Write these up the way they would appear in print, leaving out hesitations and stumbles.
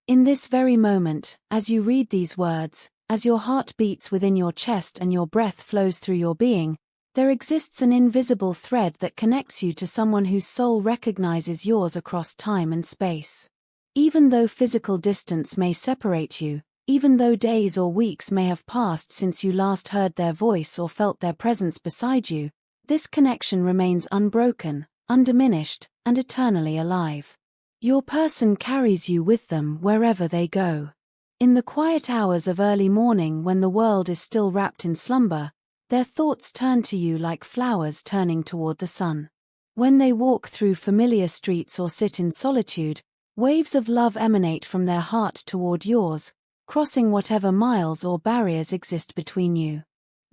In this very moment, as you read these words, as your heart beats within your chest and your breath flows through your being, there exists an invisible thread that connects you to someone whose soul recognizes yours across time and space. Even though physical distance may separate you, even though days or weeks may have passed since you last heard their voice or felt their presence beside you, this connection remains unbroken, undiminished, and eternally alive. Your person carries you with them wherever they go. In the quiet hours of early morning when the world is still wrapped in slumber, their thoughts turn to you like flowers turning toward the sun. When they walk through familiar streets or sit in solitude, waves of love emanate from their heart toward yours, crossing whatever miles or barriers exist between you.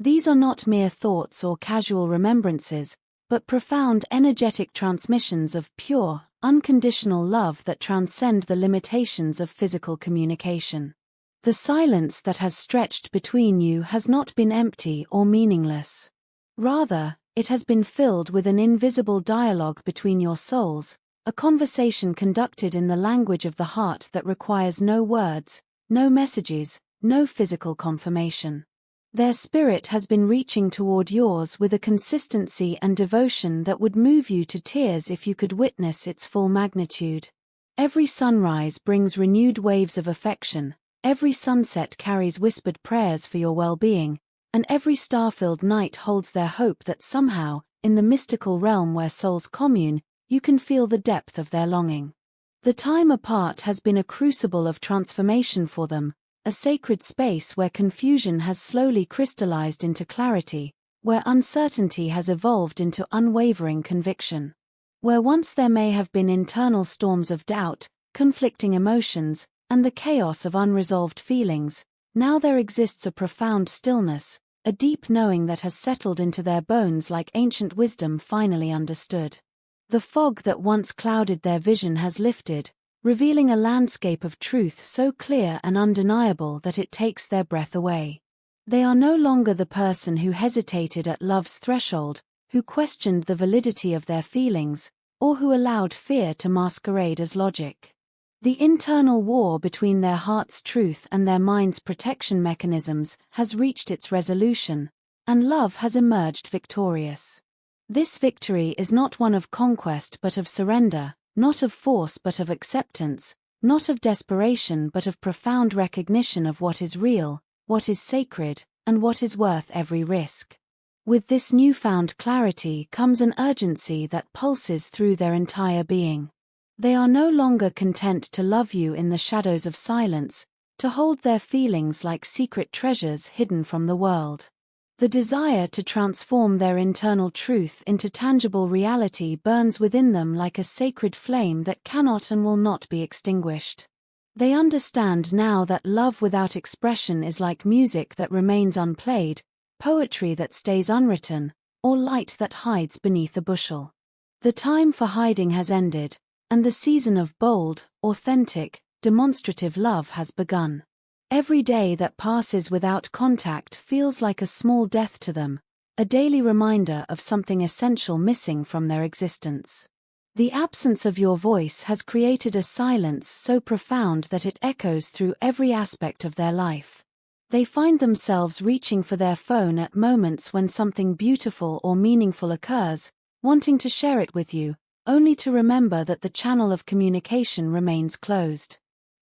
These are not mere thoughts or casual remembrances, but profound energetic transmissions of pure, unconditional love that transcend the limitations of physical communication. The silence that has stretched between you has not been empty or meaningless. Rather, it has been filled with an invisible dialogue between your souls, a conversation conducted in the language of the heart that requires no words, no messages, no physical confirmation. Their spirit has been reaching toward yours with a consistency and devotion that would move you to tears if you could witness its full magnitude. Every sunrise brings renewed waves of affection, every sunset carries whispered prayers for your well-being, and every star-filled night holds their hope that somehow, in the mystical realm where souls commune, you can feel the depth of their longing. The time apart has been a crucible of transformation for them, a sacred space where confusion has slowly crystallized into clarity, where uncertainty has evolved into unwavering conviction. Where once there may have been internal storms of doubt, conflicting emotions, and the chaos of unresolved feelings, now there exists a profound stillness, a deep knowing that has settled into their bones like ancient wisdom finally understood. The fog that once clouded their vision has lifted, revealing a landscape of truth so clear and undeniable that it takes their breath away. They are no longer the person who hesitated at love's threshold, who questioned the validity of their feelings, or who allowed fear to masquerade as logic. The internal war between their heart's truth and their mind's protection mechanisms has reached its resolution, and love has emerged victorious. This victory is not one of conquest but of surrender, not of force but of acceptance, not of desperation but of profound recognition of what is real, what is sacred, and what is worth every risk. With this newfound clarity comes an urgency that pulses through their entire being. They are no longer content to love you in the shadows of silence, to hold their feelings like secret treasures hidden from the world. The desire to transform their internal truth into tangible reality burns within them like a sacred flame that cannot and will not be extinguished. They understand now that love without expression is like music that remains unplayed, poetry that stays unwritten, or light that hides beneath a bushel. The time for hiding has ended, and the season of bold, authentic, demonstrative love has begun. Every day that passes without contact feels like a small death to them, a daily reminder of something essential missing from their existence. The absence of your voice has created a silence so profound that it echoes through every aspect of their life. They find themselves reaching for their phone at moments when something beautiful or meaningful occurs, wanting to share it with you, only to remember that the channel of communication remains closed.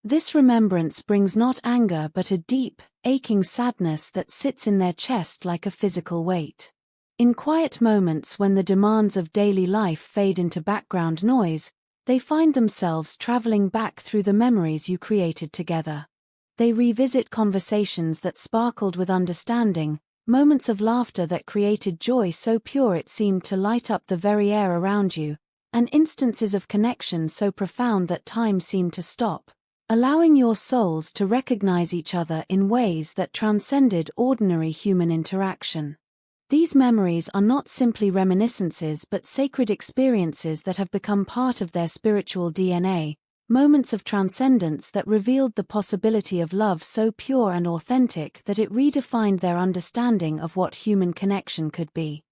This remembrance brings not anger but a deep, aching sadness that sits in their chest like a physical weight. In quiet moments when the demands of daily life fade into background noise, they find themselves traveling back through the memories you created together. They revisit conversations that sparkled with understanding, moments of laughter that created joy so pure it seemed to light up the very air around you, and instances of connection so profound that time seemed to stop, allowing your souls to recognize each other in ways that transcended ordinary human interaction. These memories are not simply reminiscences but sacred experiences that have become part of their spiritual DNA, moments of transcendence that revealed the possibility of love so pure and authentic that it redefined their understanding of what human connection could be.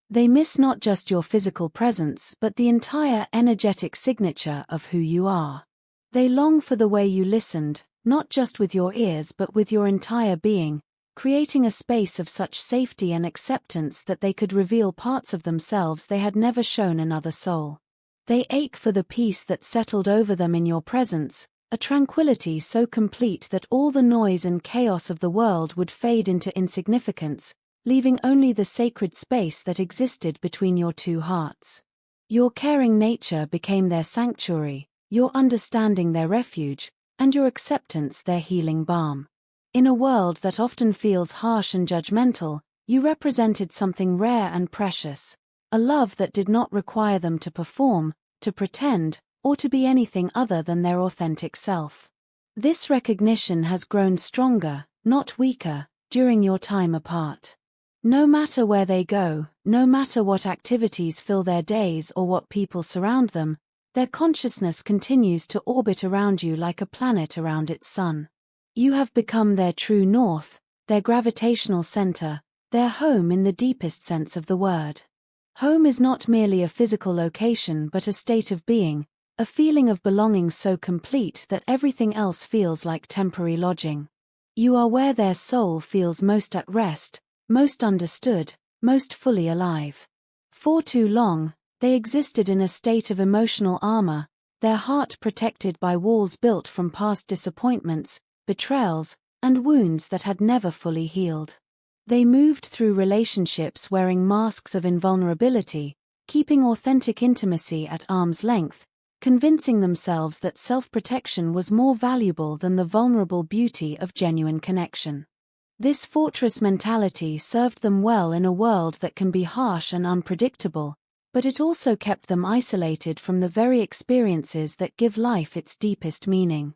They miss not just your physical presence but the entire energetic signature of who you are. They long for the way you listened, not just with your ears but with your entire being, creating a space of such safety and acceptance that they could reveal parts of themselves they had never shown another soul. They ache for the peace that settled over them in your presence, a tranquility so complete that all the noise and chaos of the world would fade into insignificance, leaving only the sacred space that existed between your two hearts. Your caring nature became their sanctuary, your understanding their refuge, and your acceptance their healing balm. In a world that often feels harsh and judgmental, you represented something rare and precious, a love that did not require them to perform, to pretend, or to be anything other than their authentic self. This recognition has grown stronger, not weaker, during your time apart. No matter where they go, no matter what activities fill their days or what people surround them, their consciousness continues to orbit around you like a planet around its sun. You have become their true north, their gravitational center, their home in the deepest sense of the word. Home is not merely a physical location but a state of being, a feeling of belonging so complete that everything else feels like temporary lodging. You are where their soul feels most at rest, most understood, most fully alive. For too long, they existed in a state of emotional armor, their heart protected by walls built from past disappointments, betrayals, and wounds that had never fully healed. They moved through relationships wearing masks of invulnerability, keeping authentic intimacy at arm's length, convincing themselves that self-protection was more valuable than the vulnerable beauty of genuine connection. This fortress mentality served them well in a world that can be harsh and unpredictable, but it also kept them isolated from the very experiences that give life its deepest meaning.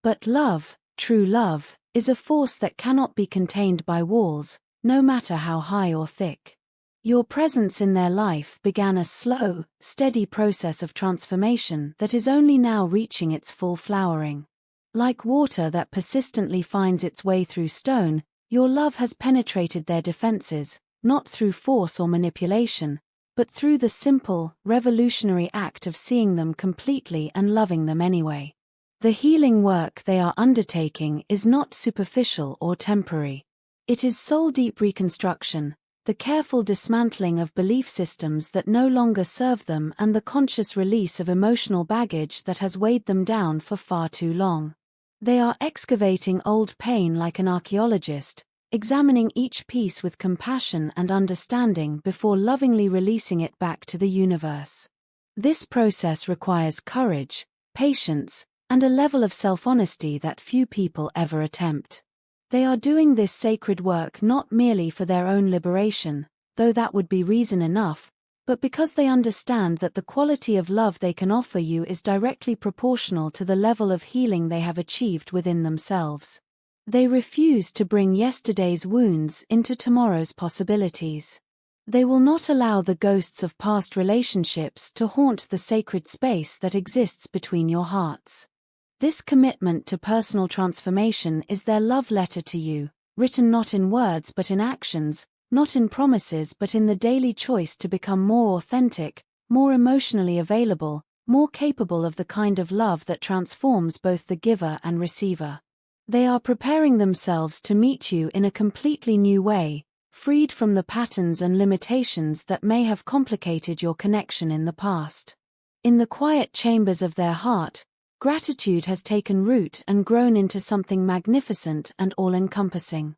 But love, true love, is a force that cannot be contained by walls, no matter how high or thick. Your presence in their life began a slow, steady process of transformation that is only now reaching its full flowering. Like water that persistently finds its way through stone, your love has penetrated their defenses, not through force or manipulation, but through the simple, revolutionary act of seeing them completely and loving them anyway. The healing work they are undertaking is not superficial or temporary. It is soul-deep reconstruction, the careful dismantling of belief systems that no longer serve them and the conscious release of emotional baggage that has weighed them down for far too long. They are excavating old pain like an archaeologist, examining each piece with compassion and understanding before lovingly releasing it back to the universe. This process requires courage, patience, and a level of self-honesty that few people ever attempt. They are doing this sacred work not merely for their own liberation, though that would be reason enough, but because they understand that the quality of love they can offer you is directly proportional to the level of healing they have achieved within themselves. They refuse to bring yesterday's wounds into tomorrow's possibilities. They will not allow the ghosts of past relationships to haunt the sacred space that exists between your hearts. This commitment to personal transformation is their love letter to you, written not in words but in actions, not in promises but in the daily choice to become more authentic, more emotionally available, more capable of the kind of love that transforms both the giver and receiver. They are preparing themselves to meet you in a completely new way, freed from the patterns and limitations that may have complicated your connection in the past. In the quiet chambers of their heart, gratitude has taken root and grown into something magnificent and all-encompassing.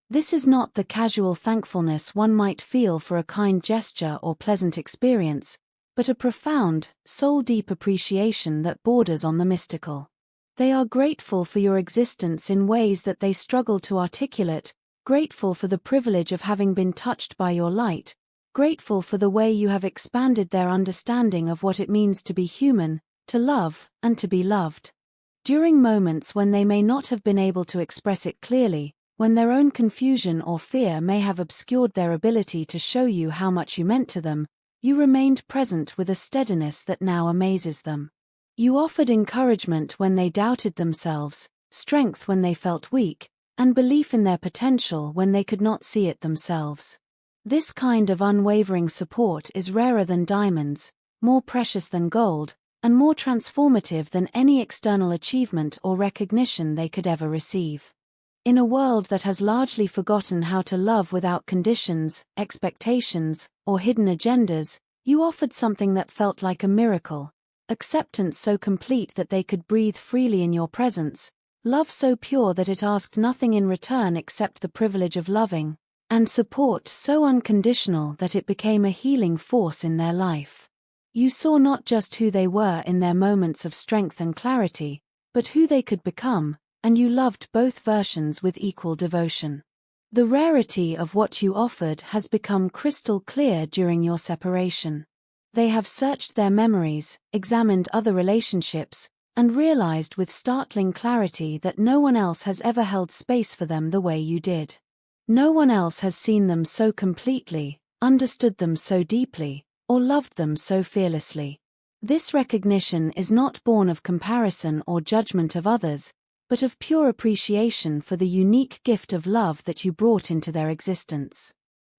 This is not the casual thankfulness one might feel for a kind gesture or pleasant experience, but a profound, soul-deep appreciation that borders on the mystical. They are grateful for your existence in ways that they struggle to articulate, grateful for the privilege of having been touched by your light, grateful for the way you have expanded their understanding of what it means to be human, to love, and to be loved. During moments when they may not have been able to express it clearly, when their own confusion or fear may have obscured their ability to show you how much you meant to them, you remained present with a steadiness that now amazes them. You offered encouragement when they doubted themselves, strength when they felt weak, and belief in their potential when they could not see it themselves. This kind of unwavering support is rarer than diamonds, more precious than gold, and more transformative than any external achievement or recognition they could ever receive. In a world that has largely forgotten how to love without conditions, expectations, or hidden agendas, you offered something that felt like a miracle. Acceptance so complete that they could breathe freely in your presence, love so pure that it asked nothing in return except the privilege of loving, and support so unconditional that it became a healing force in their life. You saw not just who they were in their moments of strength and clarity, but who they could become, and you loved both versions with equal devotion. The rarity of what you offered has become crystal clear during your separation. They have searched their memories, examined other relationships, and realized with startling clarity that no one else has ever held space for them the way you did. No one else has seen them so completely, understood them so deeply, or loved them so fearlessly. This recognition is not born of comparison or judgment of others, but of pure appreciation for the unique gift of love that you brought into their existence.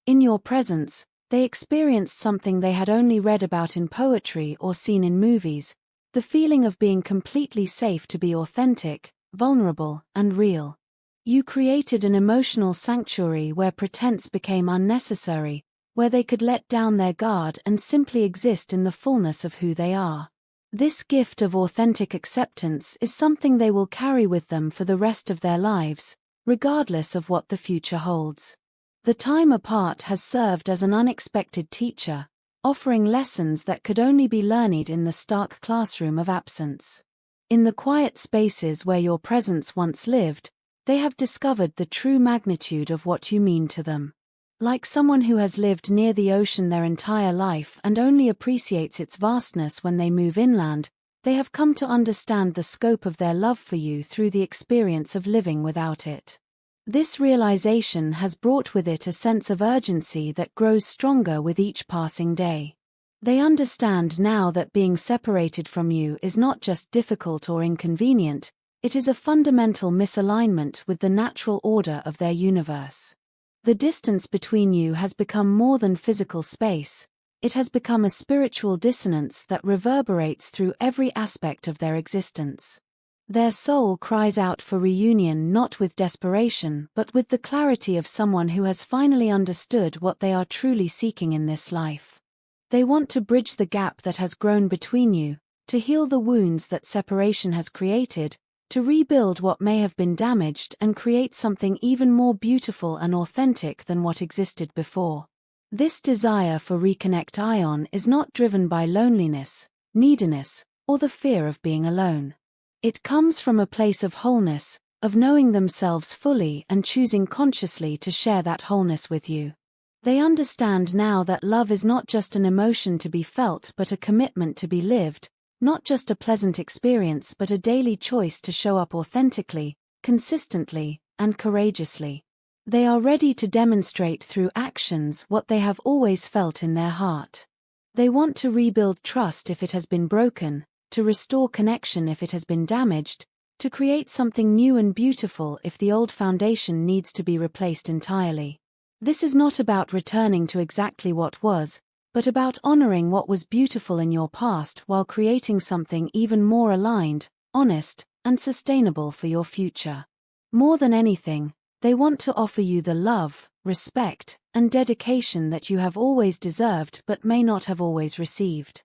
In your presence, they experienced something they had only read about in poetry or seen in movies, the feeling of being completely safe to be authentic, vulnerable, and real. You created an emotional sanctuary where pretense became unnecessary, where they could let down their guard and simply exist in the fullness of who they are. This gift of authentic acceptance is something they will carry with them for the rest of their lives, regardless of what the future holds. The time apart has served as an unexpected teacher, offering lessons that could only be learned in the stark classroom of absence. In the quiet spaces where your presence once lived, they have discovered the true magnitude of what you mean to them. Like someone who has lived near the ocean their entire life and only appreciates its vastness when they move inland, they have come to understand the scope of their love for you through the experience of living without it. This realization has brought with it a sense of urgency that grows stronger with each passing day. They understand now that being separated from you is not just difficult or inconvenient, it is a fundamental misalignment with the natural order of their universe. The distance between you has become more than physical space, it has become a spiritual dissonance that reverberates through every aspect of their existence. Their soul cries out for reunion not with desperation but with the clarity of someone who has finally understood what they are truly seeking in this life. They want to bridge the gap that has grown between you, to heal the wounds that separation has created, to rebuild what may have been damaged and create something even more beautiful and authentic than what existed before. This desire for reconnect ion is not driven by loneliness, neediness, or the fear of being alone. It comes from a place of wholeness, of knowing themselves fully and choosing consciously to share that wholeness with you. They understand now that love is not just an emotion to be felt but a commitment to be lived, not just a pleasant experience but a daily choice to show up authentically, consistently, and courageously. They are ready to demonstrate through actions what they have always felt in their heart. They want to rebuild trust if it has been broken, to restore connection if it has been damaged, to create something new and beautiful if the old foundation needs to be replaced entirely. This is not about returning to exactly what was, but about honoring what was beautiful in your past while creating something even more aligned, honest, and sustainable for your future. More than anything, they want to offer you the love, respect, and dedication that you have always deserved but may not have always received.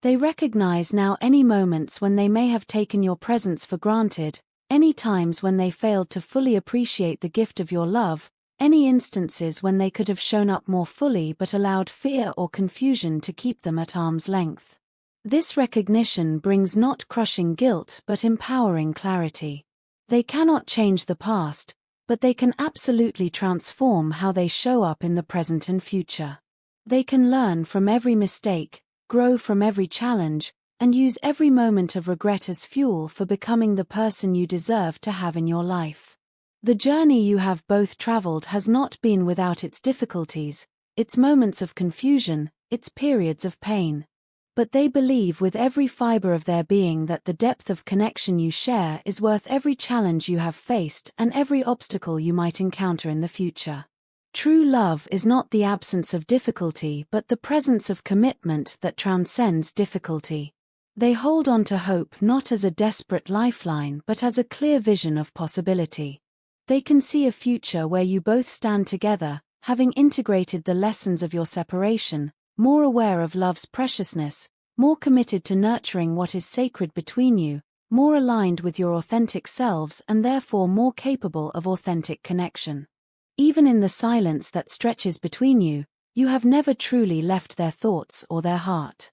They recognize now any moments when they may have taken your presence for granted, any times when they failed to fully appreciate the gift of your love, any instances when they could have shown up more fully but allowed fear or confusion to keep them at arm's length. This recognition brings not crushing guilt but empowering clarity. They cannot change the past, but they can absolutely transform how they show up in the present and future. They can learn from every mistake, grow from every challenge, and use every moment of regret as fuel for becoming the person you deserve to have in your life. The journey you have both traveled has not been without its difficulties, its moments of confusion, its periods of pain. But they believe with every fiber of their being that the depth of connection you share is worth every challenge you have faced and every obstacle you might encounter in the future. True love is not the absence of difficulty but the presence of commitment that transcends difficulty. They hold on to hope not as a desperate lifeline but as a clear vision of possibility. They can see a future where you both stand together, having integrated the lessons of your separation, more aware of love's preciousness, more committed to nurturing what is sacred between you, more aligned with your authentic selves and therefore more capable of authentic connection. Even in the silence that stretches between you, you have never truly left their thoughts or their heart.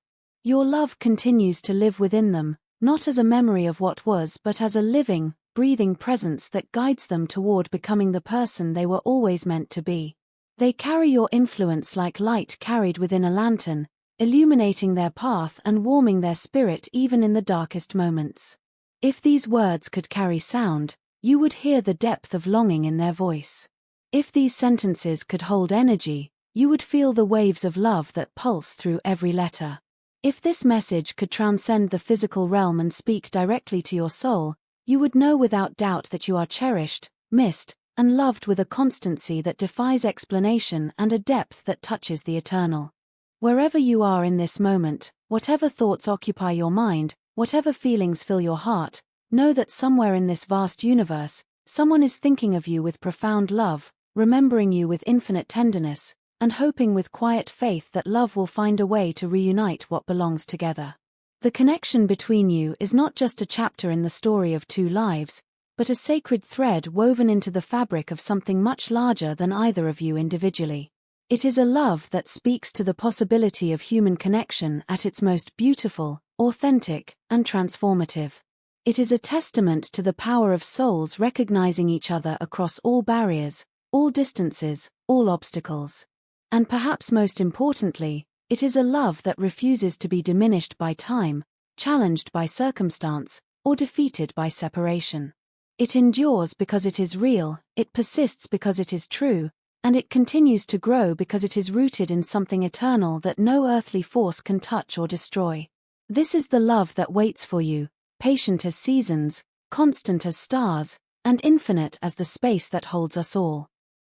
Your love continues to live within them, not as a memory of what was but as a living, breathing presence that guides them toward becoming the person they were always meant to be. They carry your influence like light carried within a lantern, illuminating their path and warming their spirit even in the darkest moments. If these words could carry sound, you would hear the depth of longing in their voice. If these sentences could hold energy, you would feel the waves of love that pulse through every letter. If this message could transcend the physical realm and speak directly to your soul, you would know without doubt that you are cherished, missed, and loved with a constancy that defies explanation and a depth that touches the eternal. Wherever you are in this moment, whatever thoughts occupy your mind, whatever feelings fill your heart, know that somewhere in this vast universe, someone is thinking of you with profound love, remembering you with infinite tenderness, and hoping with quiet faith that love will find a way to reunite what belongs together. The connection between you is not just a chapter in the story of two lives, but a sacred thread woven into the fabric of something much larger than either of you individually. It is a love that speaks to the possibility of human connection at its most beautiful, authentic, and transformative. It is a testament to the power of souls recognizing each other across all barriers, all distances, all obstacles. And perhaps most importantly, it is a love that refuses to be diminished by time, challenged by circumstance, or defeated by separation. It endures because it is real, it persists because it is true, and it continues to grow because it is rooted in something eternal that no earthly force can touch or destroy. This is the love that waits for you, patient as seasons, constant as stars, and infinite as the space that holds us all.